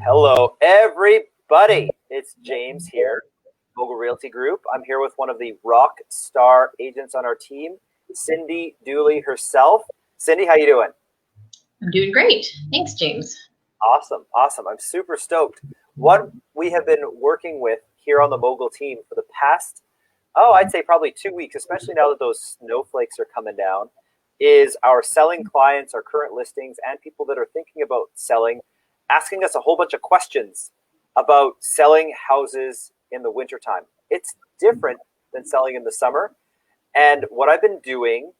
Hello, everybody. It's James here, Mogul Realty Group. I'm here with one of the rock star agents on our team, Cindy Dooley herself. Cindy, how you doing? I'm doing great. Thanks, James. Awesome. I'm super stoked. What we have been working with here on the Mogul team for the past, I'd say probably 2 weeks, especially now that those snowflakes are coming down, is our selling clients, our current listings, and people that are thinking about selling, asking us a whole bunch of questions about selling houses in the wintertime. It's different than selling in the summer. And what I've been doing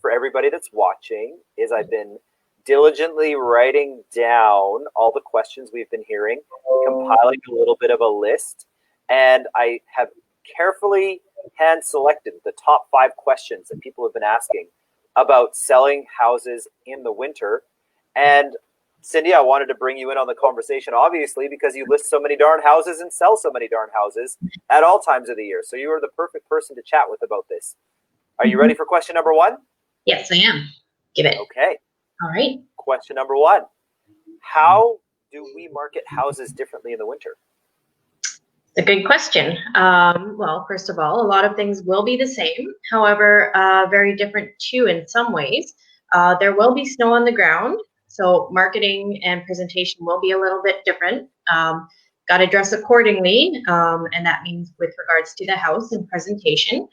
for everybody that's watching is I've been diligently writing down all the questions we've been hearing, compiling a little bit of a list, and I have carefully hand selected the top 5 questions that people have been asking about selling houses in the winter. And Cindy, I wanted to bring you in on the conversation, obviously, because you list so many darn houses and sell so many darn houses at all times of the year. So you are the perfect person to chat with about this. Are you ready for question number 1? Yes, I am. Give it. Okay. All right. Question number 1. How do we market houses differently in the winter? It's a good question. Well, first of all, a lot of things will be the same. However, very different too in some ways. There will be snow on the ground, so marketing and presentation will be a little bit different. Got to dress accordingly, and that means with regards to the house and presentation.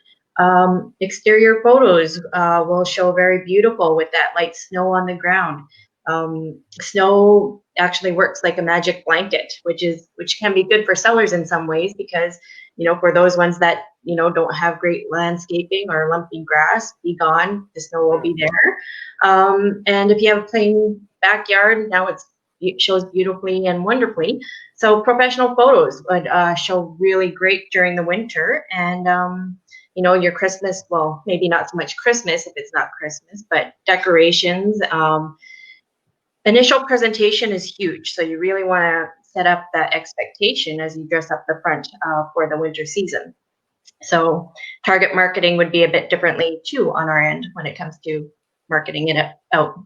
Exterior photos will show very beautiful with that light snow on the ground. Snow actually works like a magic blanket, which can be good for sellers in some ways because, for those ones that, don't have great landscaping or lumpy grass, be gone, the snow will be there. And if you have a plain backyard, now it shows beautifully and wonderfully. So professional photos would show really great during the winter. And your Christmas, well, maybe not so much Christmas if it's not Christmas, but decorations. Initial presentation is huge. So you really want to set up that expectation as you dress up the front for the winter season. So target marketing would be a bit differently too on our end when it comes to marketing it out.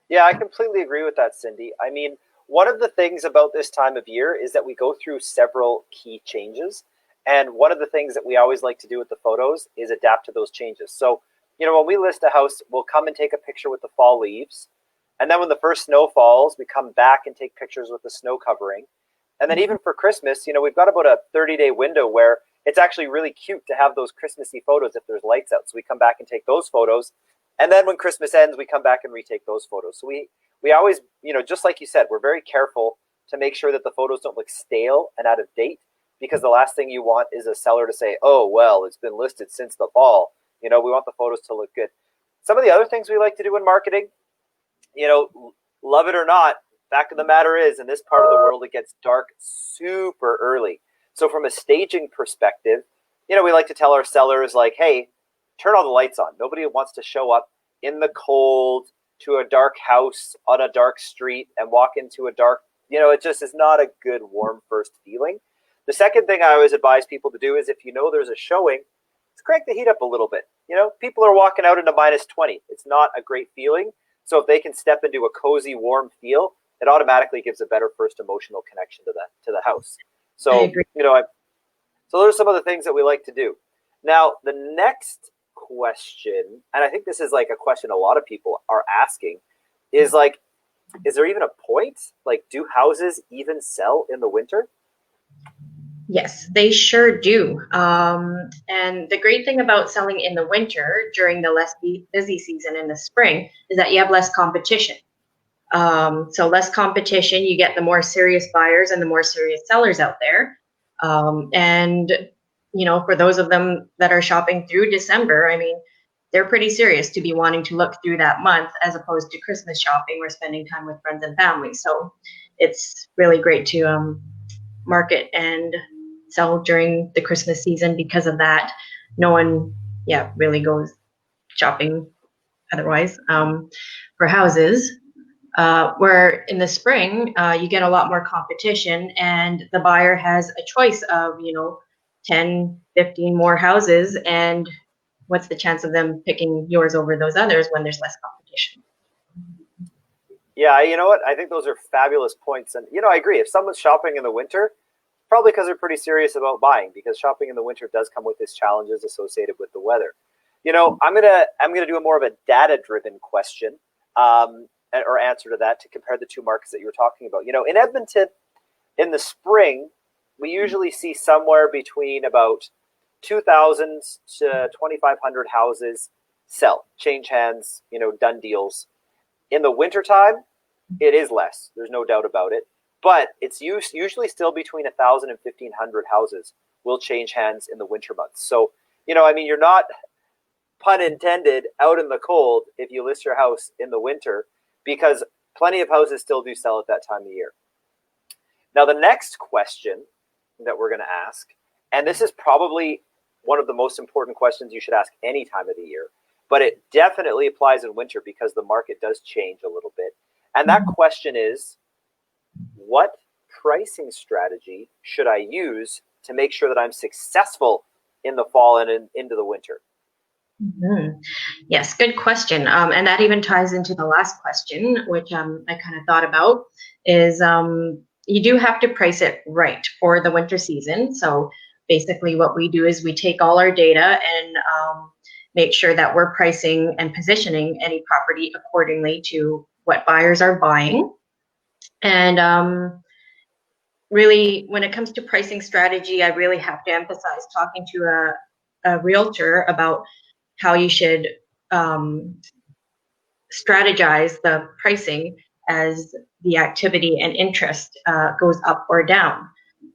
Yeah, I completely agree with that, Cindy. I mean, one of the things about this time of year is that we go through several key changes. And one of the things that we always like to do with the photos is adapt to those changes. So, when we list a house, we'll come and take a picture with the fall leaves. And then when the first snow falls, we come back and take pictures with the snow covering. And then even for Christmas, we've got about a 30-day window where it's actually really cute to have those Christmassy photos if there's lights out. So we come back and take those photos. And then when Christmas ends, we come back and retake those photos. So we always, just like you said, we're very careful to make sure that the photos don't look stale and out of date, because the last thing you want is a seller to say, oh, well, it's been listed since the fall. We want the photos to look good. Some of the other things we like to do in marketing, love it or not, fact of the matter is, in this part of the world, it gets dark super early. So from a staging perspective, we like to tell our sellers, like, hey, turn all the lights on. Nobody wants to show up in the cold to a dark house on a dark street and walk into a dark, it just is not a good, warm first feeling. The second thing I always advise people to do is if there's a showing, let's crank the heat up a little bit. People are walking out into -20. It's not a great feeling. So if they can step into a cozy, warm feel, it automatically gives a better first emotional connection to the house. So, I agree. So those are some of the things that we like to do. Now, the next question, and I think this is like a question a lot of people are asking, is like, is there even a point? Like, do houses even sell in the winter? Yes, they sure do. And the great thing about selling in the winter during the less busy season in the spring is that you have less competition. So less competition, you get the more serious buyers and the more serious sellers out there. And, for those of them that are shopping through December, I mean, they're pretty serious to be wanting to look through that month as opposed to Christmas shopping or spending time with friends and family. So it's really great to market and sell during the Christmas season because of that. No one, really goes shopping otherwise for houses. Where in the spring, you get a lot more competition and the buyer has a choice of, 10, 15 more houses. And what's the chance of them picking yours over those others when there's less competition? Yeah, you know what? I think those are fabulous points. And, I agree. If someone's shopping in the winter, probably because they're pretty serious about buying, because shopping in the winter does come with its challenges associated with the weather. I'm gonna do a more of a data-driven question, or answer to that, to compare the two markets that you were talking about. In Edmonton, in the spring, we usually see somewhere between about 2,000 to 2,500 houses sell, change hands, done deals. In the wintertime, it is less. There's no doubt about it. But it's usually still between 1,000 and 1,500 houses will change hands in the winter months. So, you're not, pun intended, out in the cold if you list your house in the winter, because plenty of houses still do sell at that time of year. Now, the next question that we're going to ask, and this is probably one of the most important questions you should ask any time of the year, but it definitely applies in winter because the market does change a little bit. And that question is, what pricing strategy should I use to make sure that I'm successful in the fall and into the winter? Mm-hmm. Yes, good question. And that even ties into the last question, which I kind of thought about, is you do have to price it right for the winter season. So basically what we do is we take all our data and make sure that we're pricing and positioning any property accordingly to what buyers are buying. And really, when it comes to pricing strategy, I really have to emphasize talking to a realtor about how you should strategize the pricing as the activity and interest goes up or down.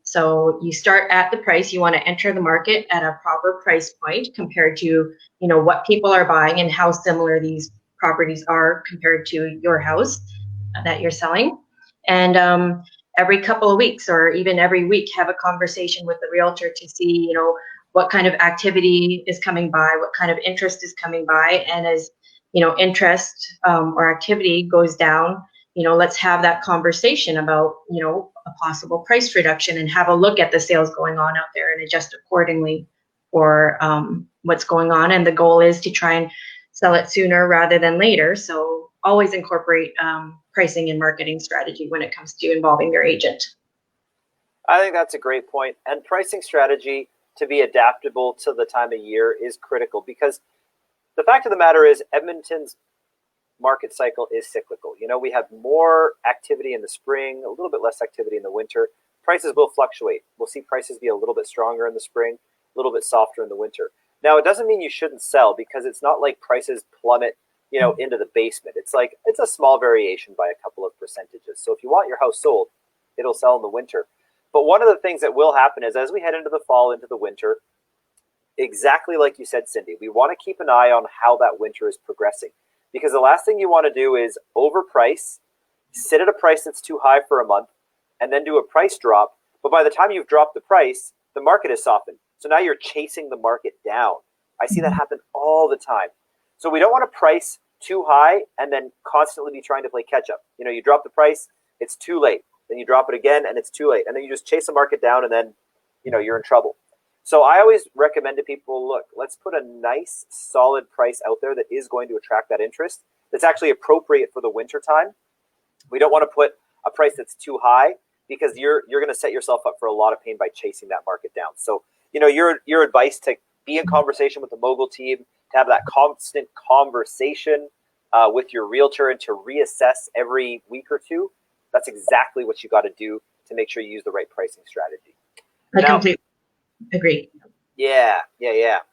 So you start at the price. You want to enter the market at a proper price point compared to what people are buying and how similar these properties are compared to your house that you're selling. And every couple of weeks or even every week, have a conversation with the realtor to see what kind of activity is coming by, what kind of interest is coming by. And as interest or activity goes down, let's have that conversation about a possible price reduction and have a look at the sales going on out there and adjust accordingly for what's going on. And the goal is to try and sell it sooner rather than later. So always incorporate pricing and marketing strategy when it comes to involving your agent. I think that's a great point. And pricing strategy to be adaptable to the time of year is critical, because the fact of the matter is Edmonton's market cycle is cyclical. We have more activity in the spring, a little bit less activity in the winter. Prices will fluctuate. We'll see prices be a little bit stronger in the spring, a little bit softer in the winter. Now, it doesn't mean you shouldn't sell, because it's not like prices plummet, into the basement. It's a small variation by a couple of percentages. So if you want your house sold, it'll sell in the winter. But one of the things that will happen is, as we head into the fall, into the winter, exactly like you said, Cindy, we want to keep an eye on how that winter is progressing. Because the last thing you want to do is overprice, sit at a price that's too high for a month, and then do a price drop. But by the time you've dropped the price, the market has softened. So now you're chasing the market down. I see that happen all the time. So we don't want to price too high and then constantly be trying to play catch up. You drop the price, it's too late. Then you drop it again and it's too late. And then you just chase the market down and then, you're in trouble. So I always recommend to people, look, let's put a nice solid price out there that is going to attract that interest, that's actually appropriate for the winter time. We don't want to put a price that's too high, because you're going to set yourself up for a lot of pain by chasing that market down. So, your advice to be in conversation with the Mogul team, to have that constant conversation with your realtor and to reassess every week or two, that's exactly what you got to do to make sure you use the right pricing strategy. I completely agree. Yeah.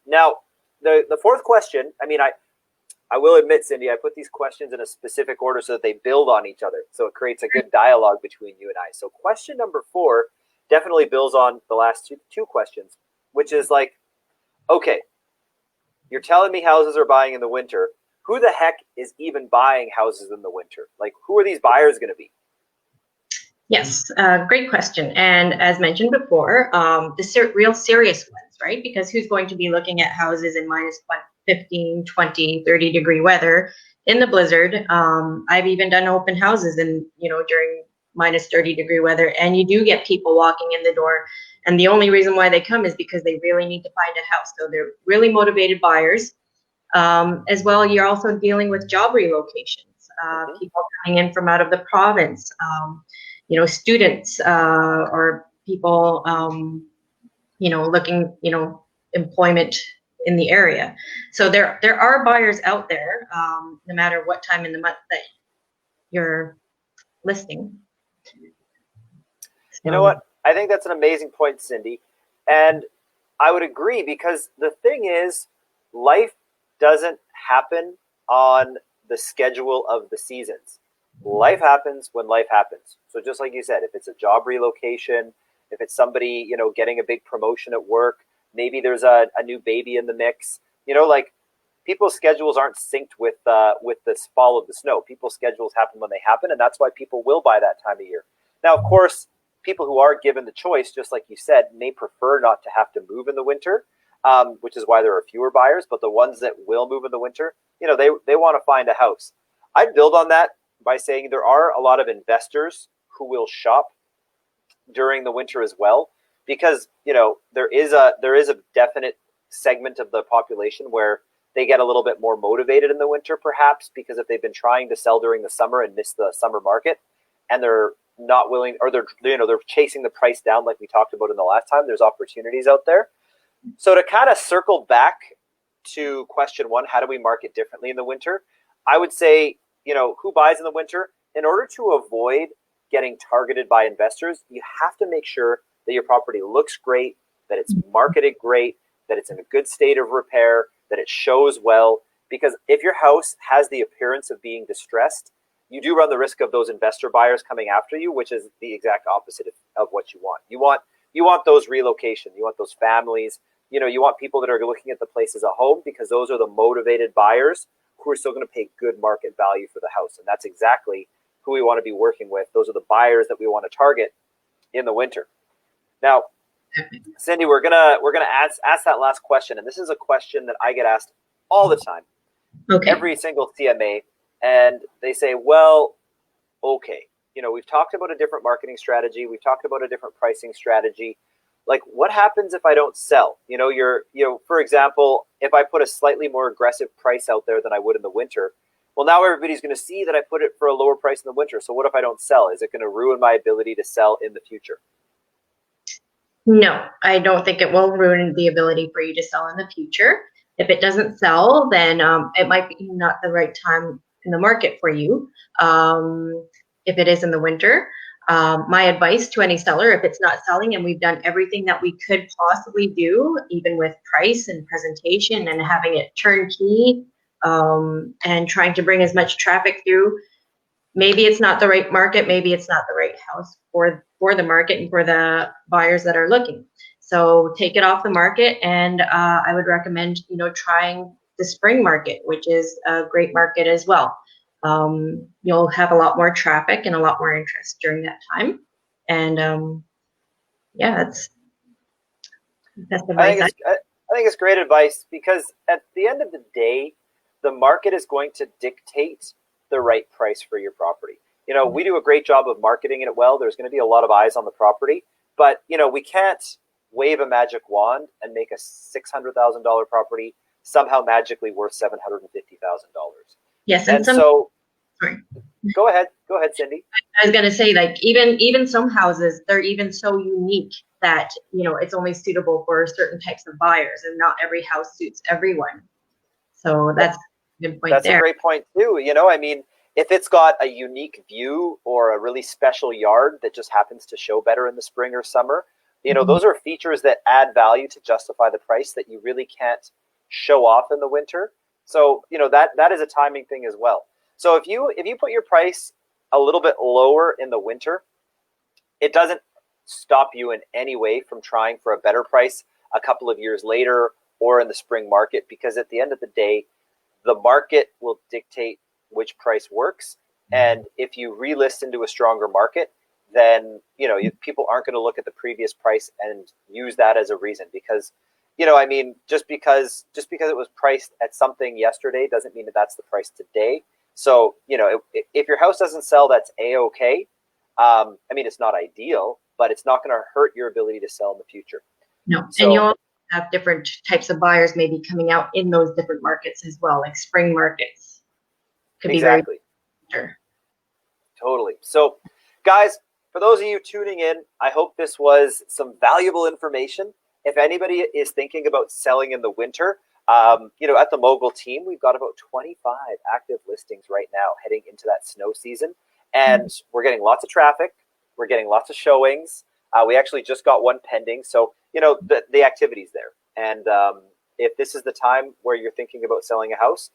Now, the fourth question, I will admit, Cindy, I put these questions in a specific order so that they build on each other. So it creates a good dialogue between you and I. So question number 4 definitely builds on the last two questions, which is okay, you're telling me houses are buying in the winter. Who the heck is even buying houses in the winter? Who are these buyers going to be? Yes, great question. And as mentioned before, the real serious ones, right? Because who's going to be looking at houses in minus 15, 20, 30 degree weather in the blizzard? I've even done open houses during minus 30 degree weather, and you do get people walking in the door. And the only reason why they come is because they really need to find a house. So they're really motivated buyers. As well, you're also dealing with job relocation. people coming in from out of the province, students or people, looking, employment in the area. So there are buyers out there, no matter what time in the month that you're listing. You know what? I think that's an amazing point, Cindy. And I would agree, because the thing is, life doesn't happen on the schedule of the seasons. Life happens when life happens. So just like you said, if it's a job relocation, if it's somebody, getting a big promotion at work, maybe there's a new baby in the mix, like people's schedules aren't synced with this fall of the snow. People's schedules happen when they happen, and that's why people will buy that time of year. Now, of course, people who are given the choice, just like you said, may prefer not to have to move in the winter, which is why there are fewer buyers. But the ones that will move in the winter, they want to find a house. I'd build on that by saying there are a lot of investors who will shop during the winter as well, because there is a definite segment of the population where they get a little bit more motivated in the winter, perhaps because if they've been trying to sell during the summer and miss the summer market, and they're not willing, or they're chasing the price down like we talked about in the last time, there's opportunities out there. So to kind of circle back to question one, how do we market differently in the winter? I would say, who buys in the winter? In order to avoid getting targeted by investors, you have to make sure that your property looks great, that it's marketed great, that it's in a good state of repair, that it shows well. Because if your house has the appearance of being distressed, you do run the risk of those investor buyers coming after you, which is the exact opposite of what you want. You want those relocation. You want those families. You want people that are looking at the place as a home, because those are the motivated buyers who are still going to pay good market value for the house. And that's exactly who we want to be working with. Those are the buyers that we want to target in the winter. Now, Cindy, we're gonna ask that last question, and this is a question that I get asked all the time. Okay. Every single CMA, and they say, well, okay, we've talked about a different marketing strategy, we've talked about a different pricing strategy. Like, what happens if I don't sell? For example, if I put a slightly more aggressive price out there than I would in the winter, well, now everybody's going to see that I put it for a lower price in the winter. So what if I don't sell? Is it going to ruin my ability to sell in the future? No, I don't think it will ruin the ability for you to sell in the future. If it doesn't sell, then it might be not the right time in the market for you. If it is in the winter, my advice to any seller, if it's not selling and we've done everything that we could possibly do, even with price and presentation and having it turnkey, and trying to bring as much traffic through, maybe it's not the right market, maybe it's not the right house for the market and for the buyers that are looking. So take it off the market, and I would recommend trying the spring market, which is a great market as well. You'll have a lot more traffic and a lot more interest during that time, and that's advice. I think it's great advice, because at the end of the day, the market is going to dictate the right price for your property. We do a great job of marketing it well. There's going to be a lot of eyes on the property, but we can't wave a magic wand and make a $600,000 property somehow magically worth $750,000. Yes, and sorry. Go ahead, Cindy. I was going to say, like, even some houses, they're even so unique that it's only suitable for certain types of buyers, and not every house suits everyone. So that's a good point. That's a great point too. If it's got a unique view or a really special yard that just happens to show better in the spring or summer, those are features that add value to justify the price that you really can't show off in the winter. So, that is a timing thing as well. So if you put your price a little bit lower in the winter, it doesn't stop you in any way from trying for a better price a couple of years later or in the spring market, because at the end of the day, the market will dictate which price works. And if you relist into a stronger market, then people aren't going to look at the previous price and use that as a reason, because just because it was priced at something yesterday doesn't mean that that's the price today. So if your house doesn't sell, that's a-okay. It's not ideal, but it's not going to hurt your ability to sell in the future. No, so, and you'll have different types of buyers maybe coming out in those different markets as well, like spring markets. Could be exactly. investor. Totally. So, guys, for those of you tuning in, I hope this was some valuable information. If anybody is thinking about selling in the winter, at the Mogul team, we've got about 25 active listings right now heading into that snow season. And we're getting lots of traffic. We're getting lots of showings. We actually just got one pending. So, the activity's there. And if this is the time where you're thinking about selling a house,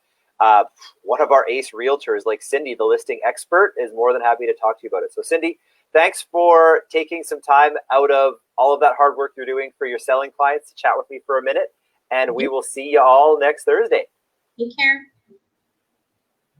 one of our ace realtors, like Cindy, the listing expert, is more than happy to talk to you about it. So, Cindy, thanks for taking some time out of all of that hard work you're doing for your selling clients to chat with me for a minute. And we will see you all next Thursday. Take care.